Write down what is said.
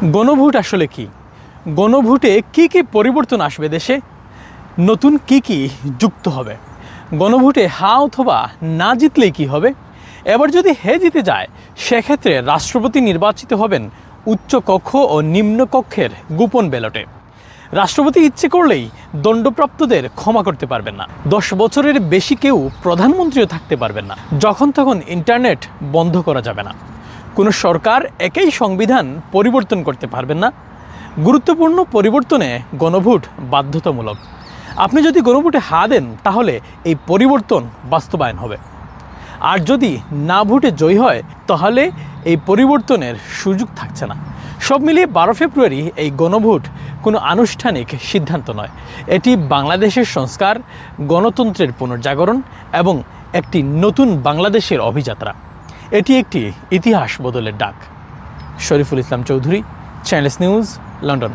গণভোট আসলে কি? গণভোটে কি পরিবর্তন আসবে দেশে? নতুন কি যুক্ত হবে? গণভোটে হ্যাঁ অথবা না জিতলেই কি হবে? এবার যদি হ্যাঁ জিতে যায়, সেক্ষেত্রে রাষ্ট্রপতি নির্বাচিত হবেন উচ্চ কক্ষ ও নিম্ন কক্ষের গোপন ব্যালটে। রাষ্ট্রপতি ইচ্ছে করলেই দণ্ডপ্রাপ্তদের ক্ষমা করতে পারবেন না। 10 বছরের বেশি কেউ প্রধানমন্ত্রীও থাকতে পারবেন না। যখন তখন ইন্টারনেট বন্ধ করা যাবে না। কোনো সরকার একই সংবিধান পরিবর্তন করতে পারবেন না। গুরুত্বপূর্ণ পরিবর্তনে গণভোট বাধ্যতামূলক। আপনি যদি গণভোটে হ্যাঁ দেন, তাহলে এই পরিবর্তন বাস্তবায়ন হবে। আর যদি না ভোটে জয়ী হয়, তাহলে এই পরিবর্তনের সুযোগ থাকছে না। সব মিলিয়ে 12 ফেব্রুয়ারি এই গণভোট কোনো আনুষ্ঠানিক সিদ্ধান্ত নয়। এটি বাংলাদেশের সংস্কার, গণতন্ত্রের পুনর্জাগরণ এবং একটি নতুন বাংলাদেশের অভিযাত্রা। এটি একটি ইতিহাস বদলের ডাক। Shariful Islam Chowdhury, channels news, London.